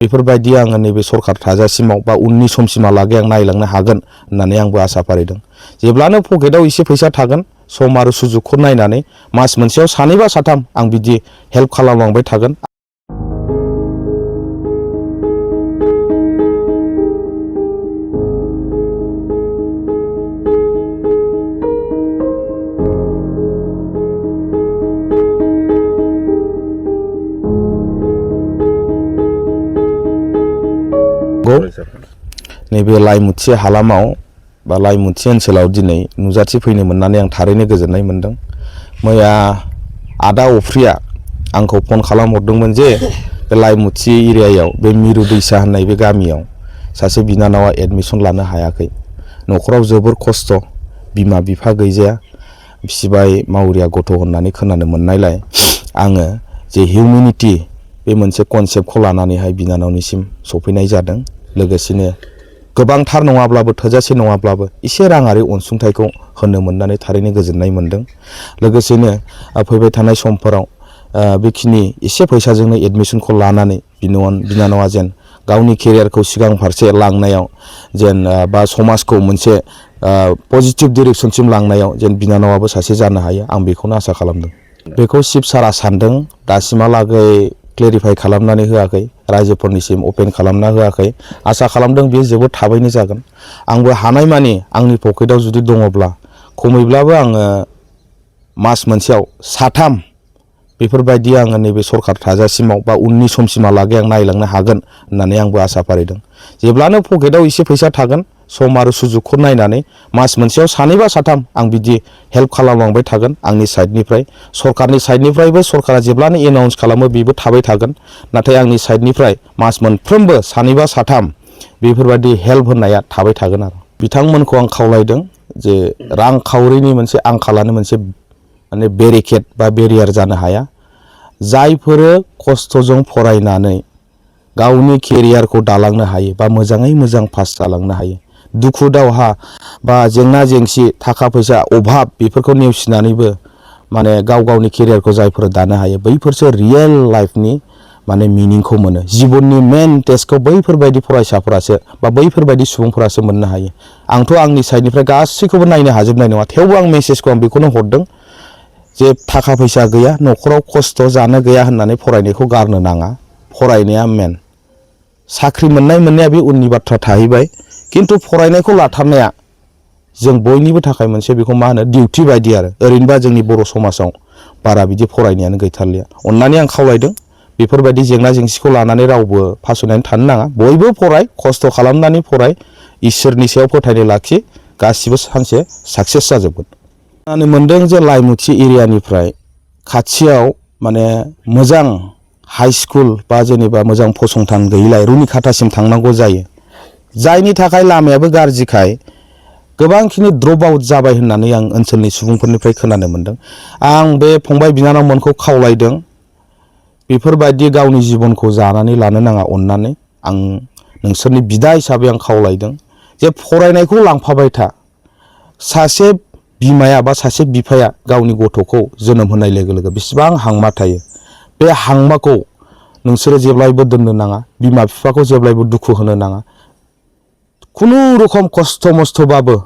बेफोरबायदि आङो नैबे सरकार थाजासिमाव बा उननि समसिमहालागै आं नायलांनो हागोन होननानै आंबो आसा फारिदों। जेब्लानो पकेटाव एसे फैसा थागोन सम आरो सुजुगखौ नायनानै मास मोनसेयाव सानै बा साथाम आं बिदि हेल्प खालामलांबाय थागोन। नैबे लाइमुथि हालामाव बा लाइमुथि ओनसोलाव दिनै नुजाथिफैनो मोननानै आं थारैनो गोजोननाय मोनदों। मैया आदा अफ्रिया आंखौ फन खालामहरदोंमोन जे बे लाइमुथि एरियायाव बे मिरु दैसा होननाय बे गामियाव सासे बिनानावा एडमिसन लानो हायाखै। न'खराव जोबोर खस्थ', बिमा बिफा गैजाया, बिसिबाय मावरिया गथ' होननानै खोनानो मोननायलाय आङो जे हिउमेनिटी बे मोनसे कनसेप्टखौ लानानैहाय बिनानावनिसिम सफैनाय जादों। लोगोसेनो गोबांथार नङाब्लाबो थोजासे नङाब्लाबो एसे राङारि अनसुंथाइखौ होनो मोननानै थारैनो गोजोननाय मोनदों। लोगोसेनो फैबाय थानाय समफोराव बेखिनि एसे फैसाजोंनो एडमिसनखौ लानानै बिनानावा जेन गावनि केरियारखौ सिगां फारसे लांनायाव जेन बा समाजखौ मोनसे पजिटिभ डिरेक्सनसिम लांनायाव जेन बिनानावाबो सासे जानो हायो आं बेखौनो आसा खालामदों। बेखौ चिफ सारा सानदों, दासिमहालागै क्लेरिफाइ खालामनानै होआखै, रायजोफोरनिसिम अपेन खालामना होआखै। आसा खालामदों बेयो जोबोद थाबैनो जागोन। आंबो हानायमानि आंनि पकेटाव जुदि दङब्ला खमैब्लाबो आङो मास मोनसेयाव साथाम बेफोरबायदि आङो नैबे सरकार थाजासिमाव बा उननि समसिमहालागै आं नायलांनो हागोन होननानै आंबो आसा फारिदों। जेब्लानो पकेटाव एसे फैसा थागोन सम आरो सुजुगखौ नायनानै मास मोनसेयाव सानै बा साथाम आं बिदि हेल्प खालामलांबाय थागोन आंनि साइडनिफ्राय। सरकारनि साइडनिफ्रायबो सरकारा जेब्लानो एनाउन्स खालामो बेबो थाबाय थागोन। नाथाय आंनि साइडनिफ्राय मास मोनफ्रोमबो सानै बा साथाम बेफोरबायदि हेल्प होनाया थाबाय थागोन आरो। बिथांमोनखौ आं खावलायदों जे रांखावरिनि मोनसे आंखालानो मोनसे माने बेरिकेड बा बेरियार जानो हाया। जायफोरो खस्थ'जों फरायनानै गावनि केरियारखौ दालांनो हायो बा मोजाङै मोजां पास जालांनो हायो, दुखु दावहा बा जेंना जेंसि थाखा फैसा अभाब बेफोरखौ नेवसिनानैबो माने गाव गावनि केरियारखौ जायफोर दानो हायो बैफोरसो रियेल लाइफनि माने मिनिंखौ मोनो। जिबननि मेन टेस्टखौ बैफोरबायदि फरायसाफोरासो बा बैफोरबायदि सुबुंफोरासो मोननो हायो। आंथ' आंनि साइडनिफ्राय गासैखौबो नायनो हाजोबनाय नङा, थेवबो आं मेसेजखौ आं बेखौनो हरदों जे थाखा फैसा गैया, न'खराव खस्थ' जानो गैया होननानै फरायनायखौ गारनो नाङा। फरायनाया मेन। साख्रि मोननाया बे उननि बाथ्रा थाहैबाय, खिन्थु फरायनायखौ लाथारनाया जों बयनिबो थाखाय मोनसे बेखौ मा होनो डिउटि बायदि आरो। ओरैनोबा जोंनि बर' समाजाव बारा बिदि फरायनायानो गैथारलिया। अननानै आं खावलायदों बेफोरबायदि जेंना जेंसिखौ लानानै रावबो फासयनानै थानो नाङा। बयबो फराय, खस्थ' खालामनानै फराय, इसोरनि सायाव फोथायनाय लाखि, गासिबो सानसे साक्सेस जाजोबगोन। खोनानो मोनदों जे लाइमुथि एरियानिफ्राय खाथियाव माने मोजां हाइ स्कुल बा जेनेबा मोजां फसंथान गैयिलाय रुनिखाथासिम थांनांगौ जायो। जायनि थाखाय लामायाबो गाज्रिखाय गोबांखिनि ड्रप आउट जाबाय होननानै आं ओनसोलनि सुबुंफोरनिफ्राय खोनानो मोनदों। आं बे फंबाय बिनानावमोनखौ खावलायदों बेफोरबायदि गावनि जिबनखौ जानानै लानो नाङा। अननानै आं नोंसोरनि बिदा हिसाबै आं खावलायदों जे फरायनायखौ लांफाबाय था। सासे बिमाया बा सासे बिफाया गावनि गथ'खौ जोनोम होनाय लोगो लोगो बेसेबां हांमा थायो, बे हांमाखौ नोंसोरो जेब्लायबो दोननो नाङा। बिमा बिफाखौ जेब्लायबो दुखु होनो नाङा। खुनुरुखम खस्थ' मस्थ'बाबो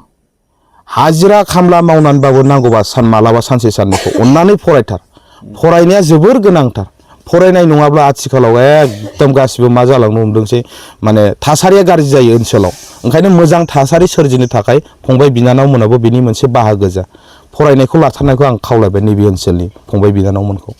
हाजिरा खामला मावनानैबाबो नांगौबा मालाबा सानसे साननैखौ अननानै फरायथार। फरायनाया जोबोर गोनांथार। फरायनाय नङाब्ला आथिखालाव एकदम गासिबो मा जालांनो हमदोंसै, माने थासारिया गाज्रि जायो ओनसोलाव। ओंखायनो मोजां थासारि सोरजिनो थाखाय फंबाय बिनानावमोनाबो बेनि मोनसे बाहागो जा। फरायनायखौ लाथारनायखौ आं खावलायबाय नैबे ओनसोलनि फंबाय बिनानावमोनखौ।